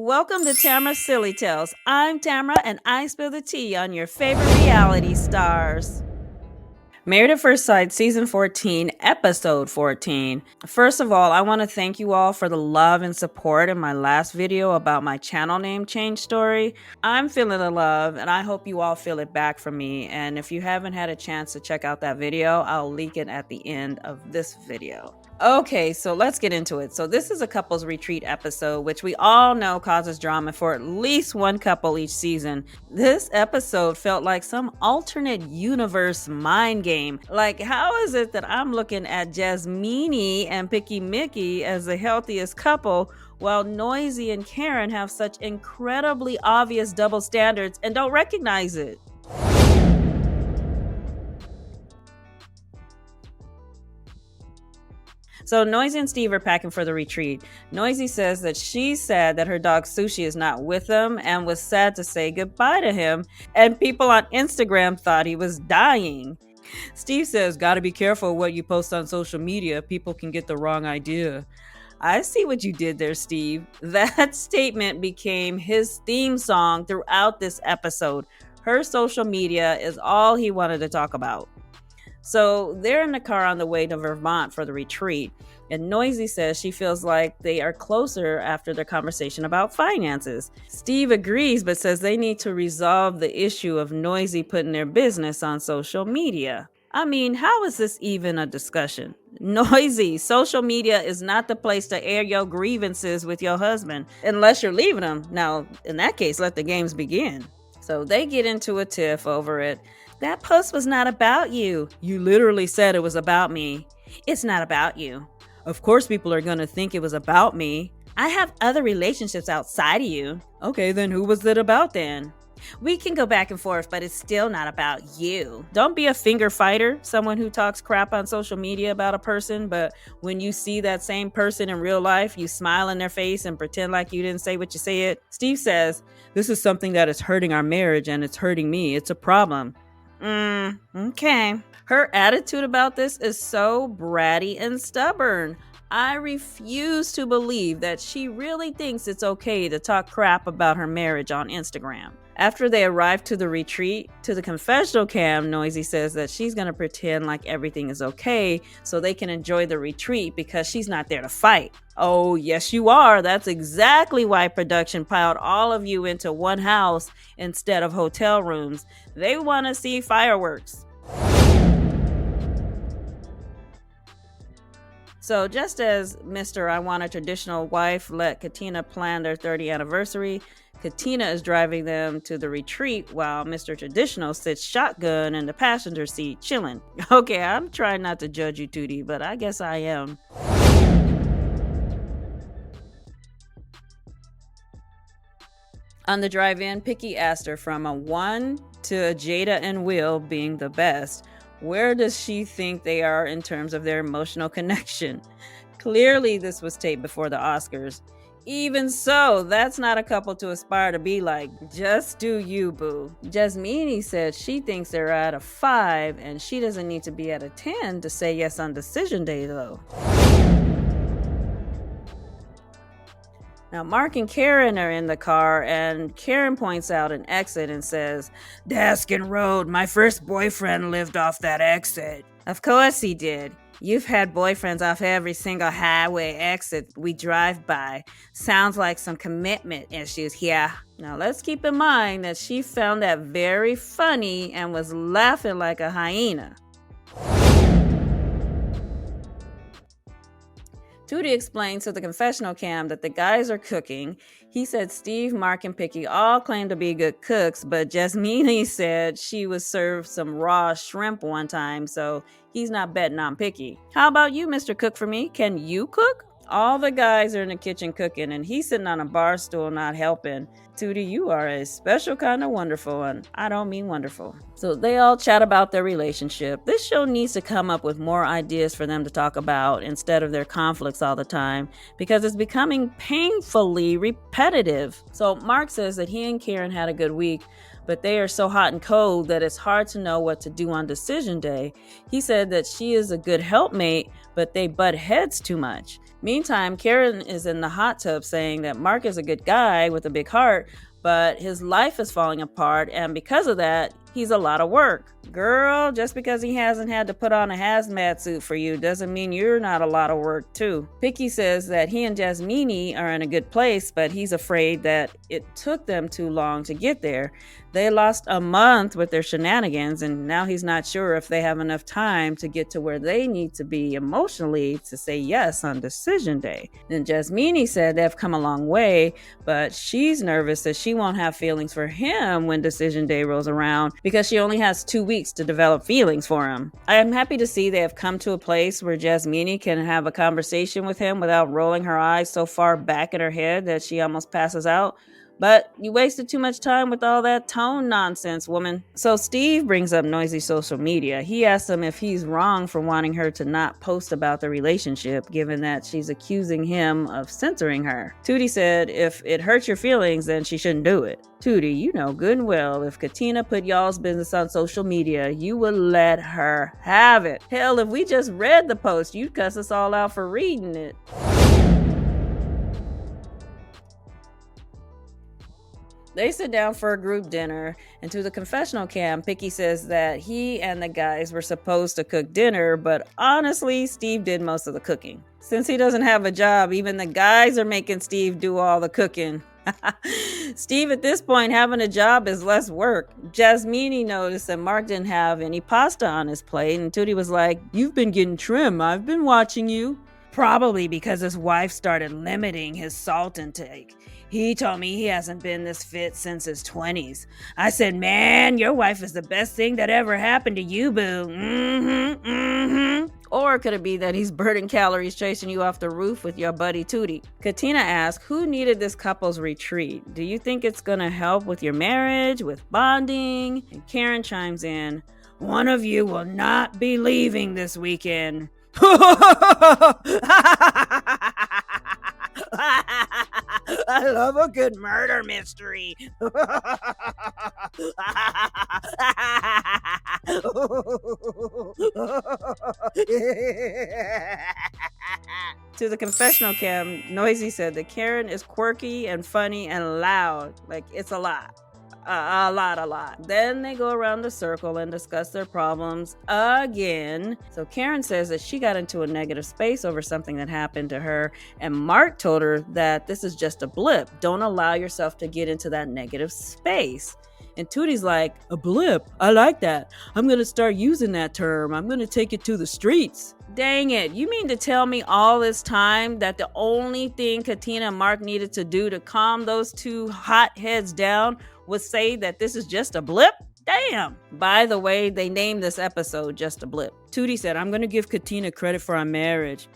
Welcome to Tamara's Silly Tales. I'm Tamara and I spill the tea on your favorite reality stars. Married at First Sight, Season 14, Episode 14. First of all, I want to thank you all for the love and support in my last video about my channel name change story. I'm feeling the love and I hope you all feel it back from me. And if you haven't had a chance to check out that video, I'll link it at the end of this video. Okay, so let's get into it. So this is a couples retreat episode, which we all know causes drama for at least one couple each season. This episode felt like some alternate universe mind game. Like, how is it that I'm looking at Jasmini and Picky Mickey as the healthiest couple, while Noisy and Karen have such incredibly obvious double standards and don't recognize it? So Noisy and Steve are packing for the retreat. Noisy says that she's sad that her dog Sushi is not with them and was sad to say goodbye to him, and people on Instagram thought he was dying. Steve says, gotta be careful what you post on social media, people can get the wrong idea. I see what you did there, Steve. That statement became his theme song throughout this episode. Her social media is all he wanted to talk about. So they're in the car on the way to Vermont for the retreat, and Noisy says she feels like they are closer after their conversation about finances. Steve agrees, but says they need to resolve the issue of Noisy putting their business on social media. I mean, how is this even a discussion? Noisy, social media is not the place to air your grievances with your husband, unless you're leaving him. Now, in that case, let the games begin. So they get into a tiff over it. That post was not about you. You literally said it was about me. It's not about you. Of course people are gonna think it was about me. I have other relationships outside of you. Okay, then who was it about then? We can go back and forth, but it's still not about you. Don't be a finger fighter, someone who talks crap on social media about a person, but when you see that same person in real life, you smile in their face and pretend like you didn't say what you said. Steve says, this is something that is hurting our marriage and it's hurting me. It's a problem. Okay. Her attitude about this is so bratty and stubborn. I refuse to believe that she really thinks it's okay to talk crap about her marriage on Instagram. After they arrive to the retreat, to the confessional cam, Noisy says that she's going to pretend like everything is okay so they can enjoy the retreat because she's not there to fight. Oh, yes, you are. That's exactly why production piled all of you into one house instead of hotel rooms. They want to see fireworks. So just as Mr. I Want a Traditional Wife let Katina plan their 30th anniversary, Katina is driving them to the retreat while Mr. Traditional sits shotgun in the passenger seat chilling. Okay, I'm trying not to judge you, Tootie, but I guess I am. On the drive-in, Picky asked her from a 1 to a Jada and Will being the best. Where does she think they are in terms of their emotional connection? Clearly, this was taped before the Oscars. Even so, that's not a couple to aspire to be like. Just do you, boo. Jasmini said she thinks they're at a 5 and she doesn't need to be at a 10 to say yes on decision day, though. Now, Mark and Karen are in the car, and Karen points out an exit and says, Daskin Road, my first boyfriend lived off that exit. Of course he did. You've had boyfriends off every single highway exit we drive by. Sounds like some commitment issues here. Now, let's keep in mind that she found that very funny and was laughing like a hyena. Tootie explains to the confessional cam that the guys are cooking. He said Steve, Mark, and Picky all claim to be good cooks, but Jasmini said she was served some raw shrimp one time, so he's not betting on Picky. How about you, Mr. Cook for Me? Can you cook? All the guys are in the kitchen cooking, and he's sitting on a bar stool not helping. Tootie, you are a special kind of wonderful, and I don't mean wonderful. So they all chat about their relationship. This show needs to come up with more ideas for them to talk about instead of their conflicts all the time, because it's becoming painfully repetitive. So Mark says that he and Karen had a good week, but they are so hot and cold that it's hard to know what to do on decision day. He said that she is a good helpmate, but they butt heads too much. Meantime, Karen is in the hot tub saying that Mark is a good guy with a big heart, but his life is falling apart, and because of that, he's a lot of work. Girl, just because he hasn't had to put on a hazmat suit for you doesn't mean you're not a lot of work too. Picky says that he and Jasmine are in a good place, but he's afraid that it took them too long to get there. They lost a month with their shenanigans, and now he's not sure if they have enough time to get to where they need to be emotionally to say yes on decision day. Then Jasmine said they've come a long way, but she's nervous that she won't have feelings for him when decision day rolls around because she only has 2 weeks to develop feelings for him. I am happy to see they have come to a place where Jasmine can have a conversation with him without rolling her eyes so far back in her head that she almost passes out. But you wasted too much time with all that tone nonsense, woman. So Steve brings up Noisy social media. He asks him if he's wrong for wanting her to not post about the relationship, given that she's accusing him of censoring her. Tootie said if it hurts your feelings, then she shouldn't do it. Tootie, you know good and well, if Katina put y'all's business on social media, you would let her have it. Hell, if we just read the post, you'd cuss us all out for reading it. They sit down for a group dinner, and to the confessional cam, Picky says that he and the guys were supposed to cook dinner, but honestly, Steve did most of the cooking. Since he doesn't have a job, even the guys are making Steve do all the cooking. Steve, at this point, having a job is less work. Jasmine noticed that Mark didn't have any pasta on his plate, and Tootie was like, "You've been getting trim. I've been watching you." Probably because his wife started limiting his salt intake. He told me he hasn't been this fit since his 20s. I said, "Man, your wife is the best thing that ever happened to you, boo." Or could it be that he's burning calories chasing you off the roof with your buddy Tootie? Katina asks, who needed this couple's retreat? Do you think it's gonna help with your marriage, with bonding? And Karen chimes in, "One of you will not be leaving this weekend." I love a good murder mystery. To the confessional cam, Noisy said that Karen is quirky and funny and loud. Like, it's a lot. A lot. Then they go around the circle and discuss their problems again. So Karen says that she got into a negative space over something that happened to her, and Mark told her that this is just a blip. Don't allow yourself to get into that negative space. And Tootie's like, "A blip? I like that. I'm gonna start using that term. I'm gonna take it to the streets." Dang it, you mean to tell me all this time that the only thing Katina and Mark needed to do to calm those two hot heads down was say that this is just a blip? Damn. By the way, they named this episode Just a Blip. Tootie said, "I'm going to give Katina credit for our marriage.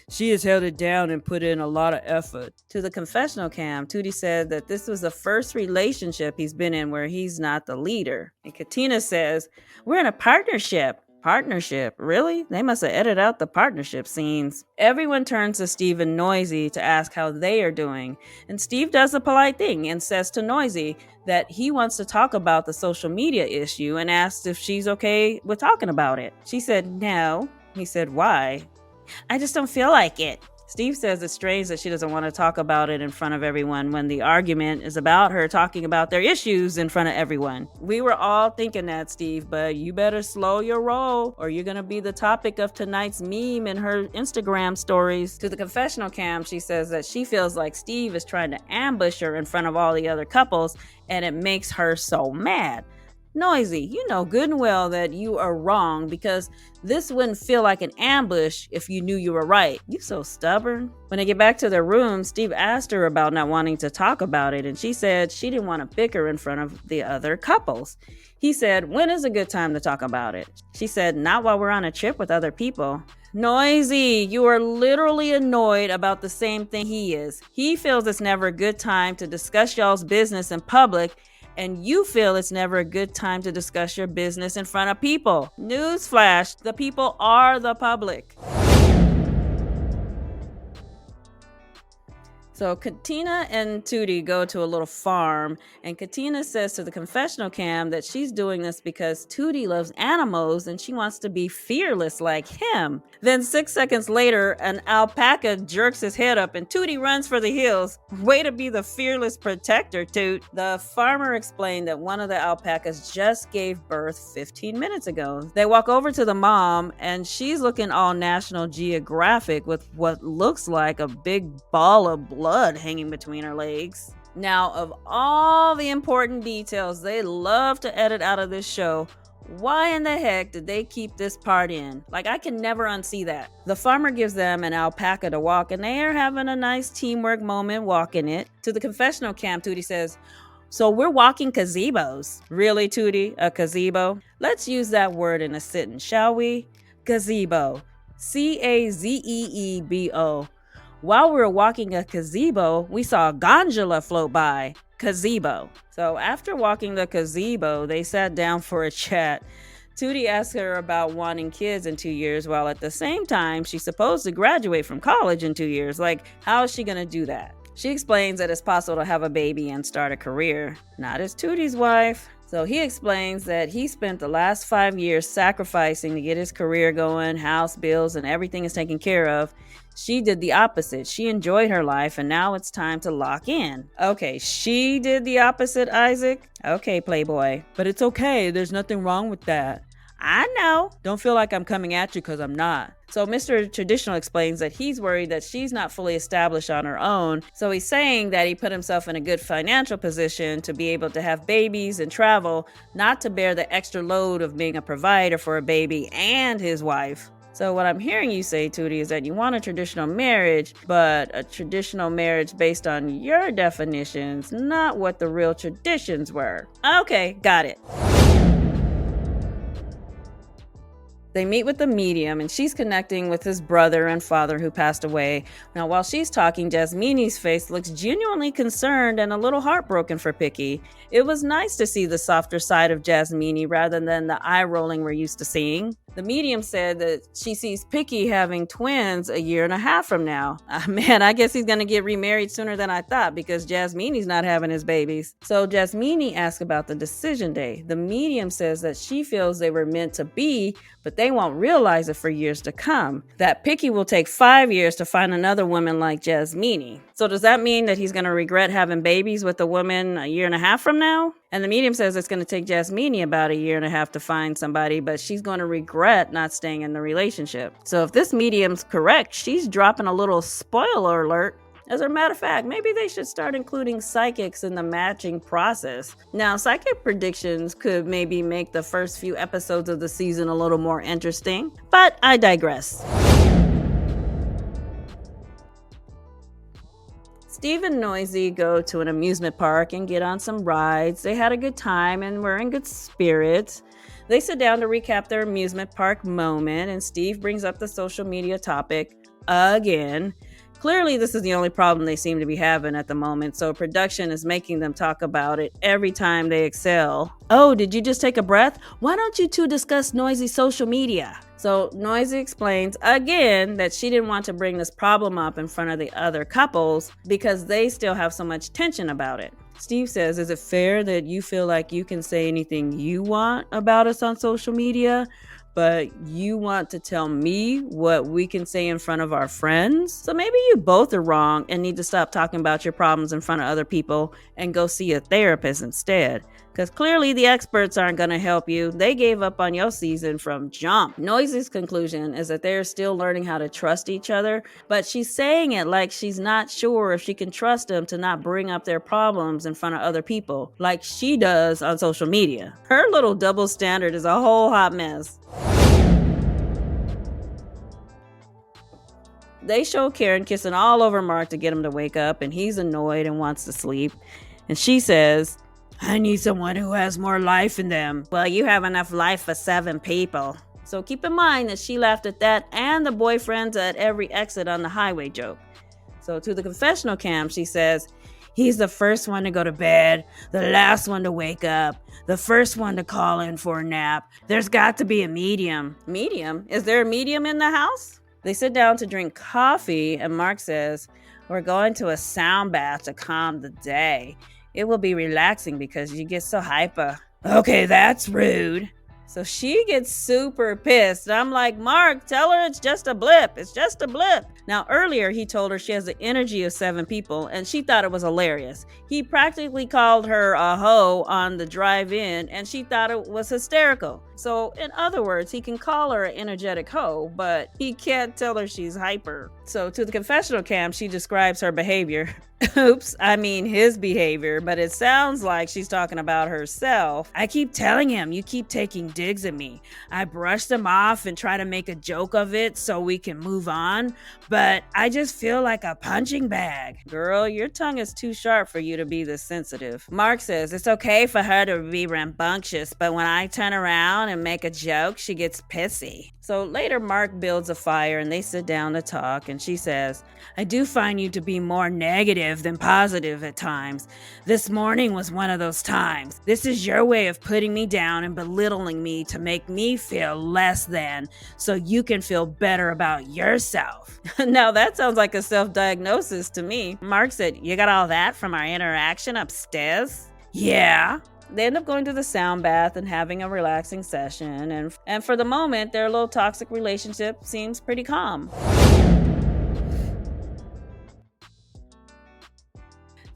She has held it down and put in a lot of effort." To the confessional cam, Tootie said that this was the first relationship he's been in where he's not the leader. And Katina says, "We're in a partnership." Partnership? Really? They must have edited out the partnership scenes. Everyone turns to Steve and Noisy to ask how they are doing. And Steve does a polite thing and says to Noisy that he wants to talk about the social media issue and asks if she's okay with talking about it. She said no. He said, "Why?" "I just don't feel like it." Steve says it's strange that she doesn't want to talk about it in front of everyone when the argument is about her talking about their issues in front of everyone. We were all thinking that, Steve, but you better slow your roll or you're going to be the topic of tonight's meme in her Instagram stories. To the confessional cam, she says that she feels like Steve is trying to ambush her in front of all the other couples, and it makes her so mad. Noisy, you know good and well that you are wrong because this wouldn't feel like an ambush if you knew you were right. You so stubborn. When they get back to their room, Steve asked her about not wanting to talk about it, and she said she didn't want to bicker in front of the other couples. He said, "When is a good time to talk about it?" She said, "Not while we're on a trip with other people." Noisy, you are literally annoyed about the same thing he is. He feels it's never a good time to discuss y'all's business in public, and you feel it's never a good time to discuss your business in front of people. Newsflash, the people are the public. So Katina and Tootie go to a little farm, and Katina says to the confessional cam that she's doing this because Tootie loves animals and she wants to be fearless like him. Then 6 seconds later, an alpaca jerks his head up and Tootie runs for the hills. Way to be the fearless protector, Toot. The farmer explained that one of the alpacas just gave birth 15 minutes ago. They walk over to the mom and she's looking all National Geographic with what looks like a big ball of blood hanging between her legs. Now, of all the important details they love to edit out of this show, why in the heck did they keep this part in? Like, I can never unsee that. The farmer gives them an alpaca to walk, and they are having a nice teamwork moment walking it. To the confessional camp, Tootie says, "So we're walking gazebos." "Really, Tootie? A gazebo?" "Let's use that word in a sentence, shall we?" Gazebo. Cazeebo. "While we were walking a gazebo, we saw a gondola float by." Gazebo. So after walking the gazebo, they sat down for a chat. Tootie asked her about wanting kids in 2 years, while at the same time, she's supposed to graduate from college in 2 years. Like, how is she gonna do that? She explains that it's possible to have a baby and start a career. Not as Tootie's wife. So he explains that he spent the last 5 years sacrificing to get his career going, house bills, and everything is taken care of. She did the opposite. She enjoyed her life, and now it's time to lock in. Okay, she did the opposite, Isaac? Okay, Playboy. But it's okay. There's nothing wrong with that. I know. Don't feel like I'm coming at you because I'm not. So Mr. Traditional explains that he's worried that she's not fully established on her own. So he's saying that he put himself in a good financial position to be able to have babies and travel, not to bear the extra load of being a provider for a baby and his wife. So what I'm hearing you say, Tootie, is that you want a traditional marriage, but a traditional marriage based on your definitions, not what the real traditions were. Okay, got it. They meet with the medium, and she's connecting with his brother and father who passed away. Now, while she's talking, Jasmini's face looks genuinely concerned and a little heartbroken for Picky. It was nice to see the softer side of Jasmini rather than the eye rolling we're used to seeing. The medium said that she sees Picky having twins a year and a half from now. Man, I guess he's gonna get remarried sooner than I thought because Jasmini's not having his babies. So Jasmini asked about the decision day. The medium says that she feels they were meant to be, but they won't realize it for years to come. That Picky will take 5 years to find another woman like Jasmini. So does that mean that he's gonna regret having babies with a woman a year and a half from now? And the medium says it's going to take Jasmini about a year and a half to find somebody, but she's going to regret not staying in the relationship. So if this medium's correct, she's dropping a little spoiler alert. As a matter of fact, maybe they should start including psychics in the matching process. Now, psychic predictions could maybe make the first few episodes of the season a little more interesting, but I digress. Steve and Noisy go to an amusement park and get on some rides. They had a good time and were in good spirits. They sit down to recap their amusement park moment, and Steve brings up the social media topic again. Clearly, this is the only problem they seem to be having at the moment, so production is making them talk about it every time they excel. "Oh, did you just take a breath? Why don't you two discuss Noisy's social media?" So Noisy explains again that she didn't want to bring this problem up in front of the other couples because they still have so much tension about it. Steve says, "Is it fair that you feel like you can say anything you want about us on social media, but you want to tell me what we can say in front of our friends? So maybe you both are wrong and need to stop talking about your problems in front of other people and go see a therapist instead. Because clearly the experts aren't going to help you. They gave up on your season from jump." Noisy's conclusion is that they're still learning how to trust each other, but she's saying it like she's not sure if she can trust them to not bring up their problems in front of other people, like she does on social media. Her little double standard is a whole hot mess. They show Karen kissing all over Mark to get him to wake up, and he's annoyed and wants to sleep. And she says, "I need someone who has more life in them." "Well, you have enough life for 7 people. So keep in mind that she laughed at that and the boyfriends at every exit on the highway joke. So to the confessional cam, she says, "He's the first one to go to bed, the last one to wake up, the first one to call in for a nap. There's got to be a medium." Medium? Is there a medium in the house? They sit down to drink coffee, and Mark says, We're going to a sound bath to calm the day. It will be relaxing because you get so hyper. Okay, that's rude. So she gets super pissed. I'm like, Mark, tell her it's just a blip. It's just a blip. Now, earlier, he told her she has the energy of 7 people, and she thought it was hilarious. He practically called her a hoe on the drive-in, and she thought it was hysterical. So, in other words, he can call her an energetic hoe, but he can't tell her she's hyper. So, to the confessional cam, she describes her behavior. Oops, I mean his behavior, but it sounds like she's talking about herself. I keep telling him, you keep taking digs at me. I brush them off and try to make a joke of it so we can move on, but I just feel like a punching bag. Girl, your tongue is too sharp for you to be this sensitive. Mark says it's okay for her to be rambunctious, but when I turn around and make a joke, she gets pissy. So later, Mark builds a fire and they sit down to talk, and she says, I do find you to be more negative than positive at times. This morning was one of those times. This is your way of putting me down and belittling me to make me feel less than, so you can feel better about yourself. Now that sounds like a self-diagnosis to me. Mark said, you got all that from our interaction upstairs? Yeah. They end up going to the sound bath and having a relaxing session, and for the moment, their little toxic relationship seems pretty calm.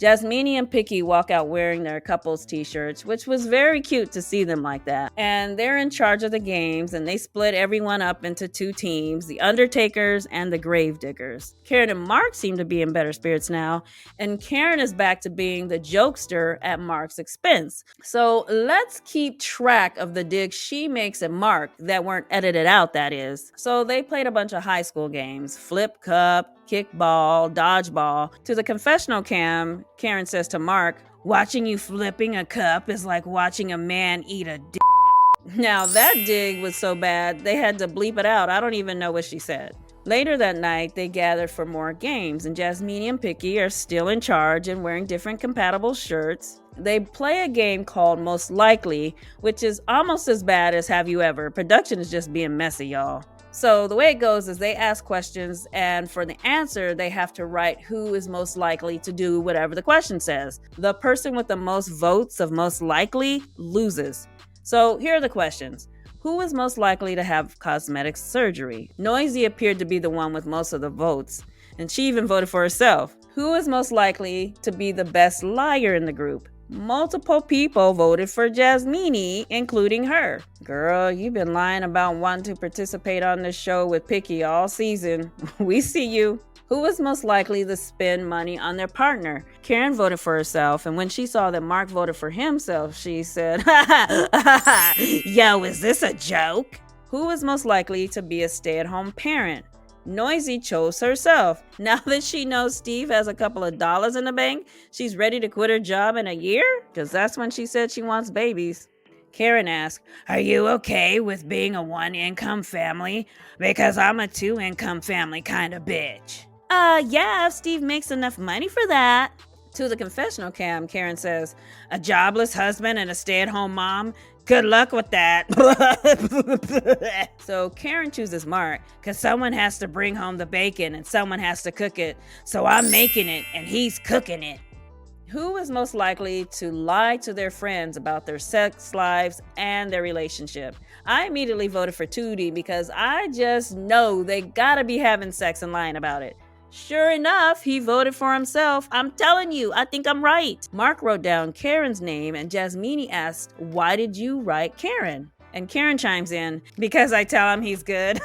Jasmina and Picky walk out wearing their couples t-shirts, which was very cute to see them like that. And they're in charge of the games, and they split everyone up into 2 teams, the Undertakers and the Gravediggers. Karen and Mark seem to be in better spirits now, and Karen is back to being the jokester at Mark's expense. So let's keep track of the digs she makes at Mark that weren't edited out, that is. So they played a bunch of high school games, flip cup, kickball, dodgeball. To the confessional cam, Karen says to Mark, watching you flipping a cup is like watching a man eat a dick. Now that dig was so bad, they had to bleep it out. I don't even know what she said. Later that night, they gathered for more games, and Jasmina and Picky are still in charge and wearing different compatible shirts. They play a game called Most Likely, which is almost as bad as Have You Ever. Production is just being messy, y'all. So the way it goes is they ask questions, and for the answer, they have to write who is most likely to do whatever the question says. The person with the most votes of most likely loses. So here are the questions. Who is most likely to have cosmetic surgery? Noisy appeared to be the one with most of the votes, and she even voted for herself. Who is most likely to be the best liar in the group? Multiple people voted for Jasmina, including her. Girl, you've been lying about wanting to participate on this show with Picky all season. We see you. Who was most likely to spend money on their partner? Karen voted for herself, and when she saw that Mark voted for himself, she said, yo, is this a joke? Who was most likely to be a stay-at-home parent? Noisy chose herself. Now that she knows Steve has a couple of dollars in the bank, she's ready to quit her job in a year? Because that's when she said she wants babies. Karen asked, are you okay with being a 1-income family? Because I'm a 2-income family kind of bitch. Yeah, if Steve makes enough money for that. To the confessional cam, Karen says, a jobless husband and a stay-at-home mom? Good luck with that. So Karen chooses Mark because someone has to bring home the bacon and someone has to cook it. So I'm making it and he's cooking it. Who is most likely to lie to their friends about their sex lives and their relationship? I immediately voted for Tootie because I just know they gotta be having sex and lying about it. Sure enough, he voted for himself. I'm telling you, I think I'm right. Mark wrote down Karen's name, and Jasmina asked, why did you write Karen? And Karen chimes in, because I tell him he's good.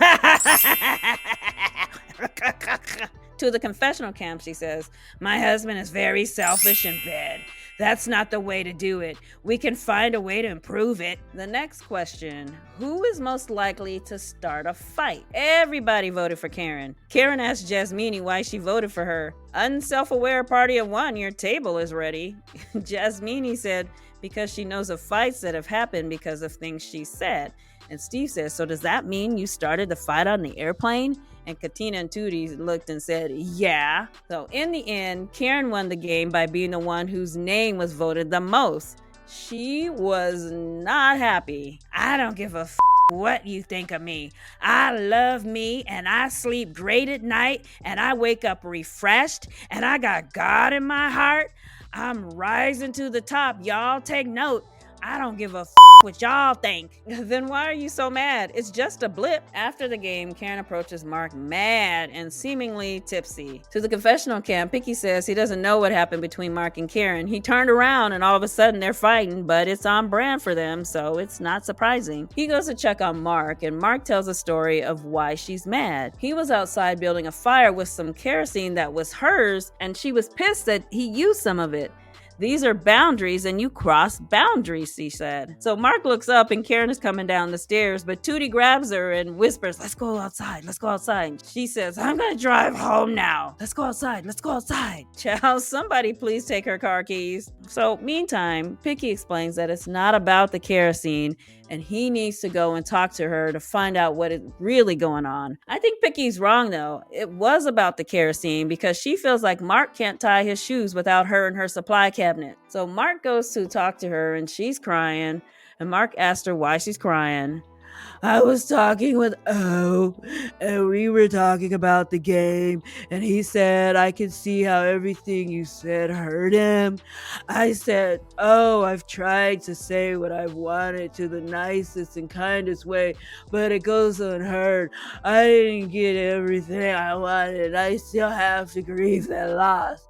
To the confessional camp, she says, my husband is very selfish in bed. That's not the way to do it. We can find a way to improve it. The next question, who is most likely to start a fight? Everybody voted for Karen. Karen asked Jasmina why she voted for her. Unself-aware party of one, your table is ready. Jasmina said because she knows of fights that have happened because of things she said. And Steve says, so does that mean you started the fight on the airplane? And Katina and Tootie looked and said, yeah. So in the end, Karen won the game by being the one whose name was voted the most. She was not happy. I don't give a what you think of me. I love me and I sleep great at night and I wake up refreshed and I got God in my heart. I'm rising to the top. Y'all take note. I don't give a what y'all think. Then why are you so mad? It's just a blip. After the game, Karen approaches Mark mad and seemingly tipsy. To the confessional camp, Picky says he doesn't know what happened between Mark and Karen. He turned around and all of a sudden they're fighting, but it's on brand for them, so it's not surprising. He goes to check on Mark, and Mark tells a story of why she's mad. He was outside building a fire with some kerosene that was hers, and she was pissed that he used some of it. These are boundaries and you cross boundaries, she said. So Mark looks up and Karen is coming down the stairs, but Tootie grabs her and whispers, let's go outside, let's go outside. She says, I'm gonna drive home now. Let's go outside, let's go outside. Child, somebody please take her car keys. So meantime, Picky explains that it's not about the kerosene and he needs to go and talk to her to find out what is really going on. I think Picky's wrong though. It was about the kerosene because she feels like Mark can't tie his shoes without her in her supply cabinet. So Mark goes to talk to her and she's crying, and Mark asked her why she's crying. I was talking with O, and we were talking about the game, and he said I could see how everything you said hurt him. I said, oh, I've tried to say what I've wanted to the nicest and kindest way, but it goes unheard. I didn't get everything I wanted. I still have to grieve that loss.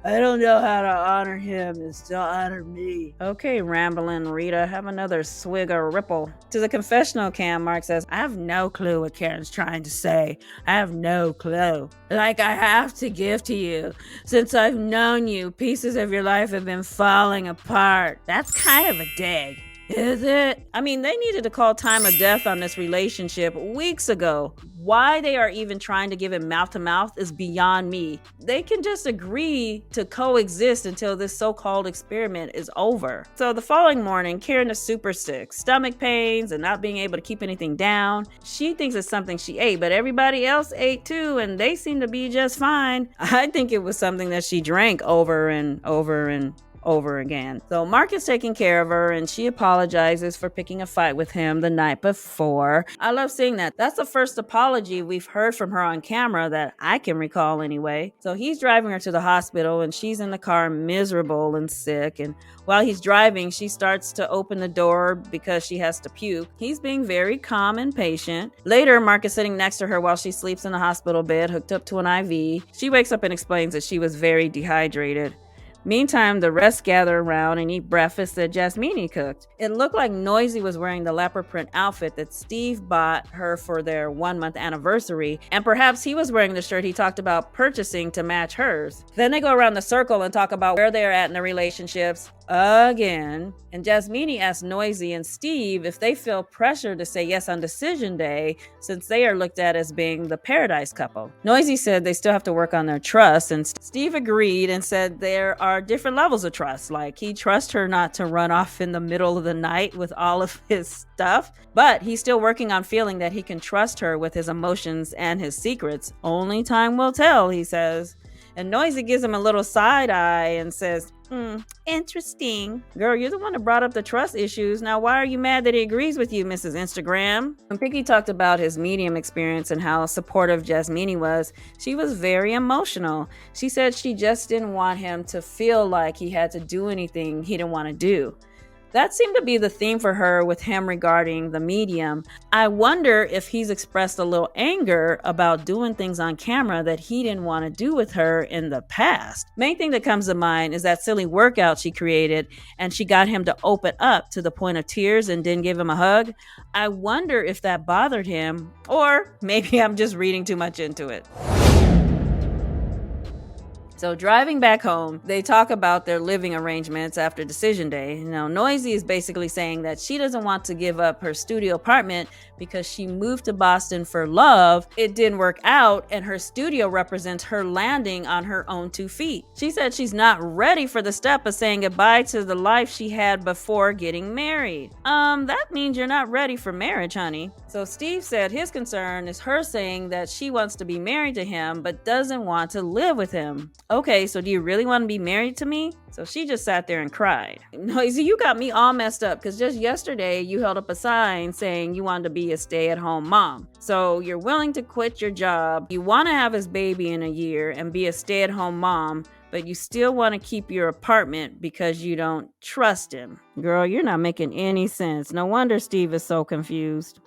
I don't know how to honor him and still honor me. Okay, rambling Rita, have another swig or ripple. To the confessional cam, Mark says, I have no clue what Karen's trying to say. I have no clue. Like I have to give to you. Since I've known you, pieces of your life have been falling apart. That's kind of a dig. Is it? I mean, they needed to call time of death on this relationship weeks ago. Why they are even trying to give it mouth to mouth is beyond me. They can just agree to coexist until this so-called experiment is over. So the following morning, Karen is super sick, stomach pains and not being able to keep anything down. She thinks it's something she ate, but everybody else ate too, and they seem to be just fine. I think it was something that she drank over and over again. So Mark is taking care of her and she apologizes for picking a fight with him the night before. I love seeing that. That's the first apology we've heard from her on camera that I can recall anyway. So he's driving her to the hospital and she's in the car miserable and sick, and while he's driving she starts to open the door because she has to puke. He's being very calm and patient. Later, Mark is sitting next to her while she sleeps in the hospital bed hooked up to an IV. She wakes up and explains that she was very dehydrated. Meantime, the rest gather around and eat breakfast that Jasmina cooked. It looked like Noisy was wearing the leopard print outfit that Steve bought her for their 1-month anniversary, and perhaps he was wearing the shirt he talked about purchasing to match hers. Then they go around the circle and talk about where they're at in their relationships again, and Jasmina asks Noisy and Steve if they feel pressure to say yes on decision day since they are looked at as being the paradise couple. Noisy said they still have to work on their trust, and Steve agreed and said there are different levels of trust. Like, he trusts her not to run off in the middle of the night with all of his stuff, but he's still working on feeling that he can trust her with his emotions and his secrets. Only time will tell, he says. And Noisy gives him a little side eye and says, interesting. Girl, you're the one that brought up the trust issues. Now, why are you mad that he agrees with you, Mrs. Instagram? When Picky talked about his medium experience and how supportive Jasmina was, she was very emotional. She said she just didn't want him to feel like he had to do anything he didn't want to do. That seemed to be the theme for her with him regarding the medium. I wonder if he's expressed a little anger about doing things on camera that he didn't want to do with her in the past. Main thing that comes to mind is that silly workout she created and she got him to open up to the point of tears and didn't give him a hug. I wonder if that bothered him, or maybe I'm just reading too much into it. So driving back home, they talk about their living arrangements after decision day. Now, Noisy is basically saying that she doesn't want to give up her studio apartment because she moved to Boston for love. It didn't work out, and her studio represents her landing on her own 2 feet. She said she's not ready for the step of saying goodbye to the life she had before getting married. That means you're not ready for marriage, honey. So Steve said his concern is her saying that she wants to be married to him but doesn't want to live with him. Okay, so do you really want to be married to me? So she just sat there and cried. Noisy, you got me all messed up because just yesterday you held up a sign saying you wanted to be a stay-at-home mom. So you're willing to quit your job, you want to have his baby in a year and be a stay-at-home mom, but you still want to keep your apartment because you don't trust him. Girl, you're not making any sense. No wonder Steve is so confused.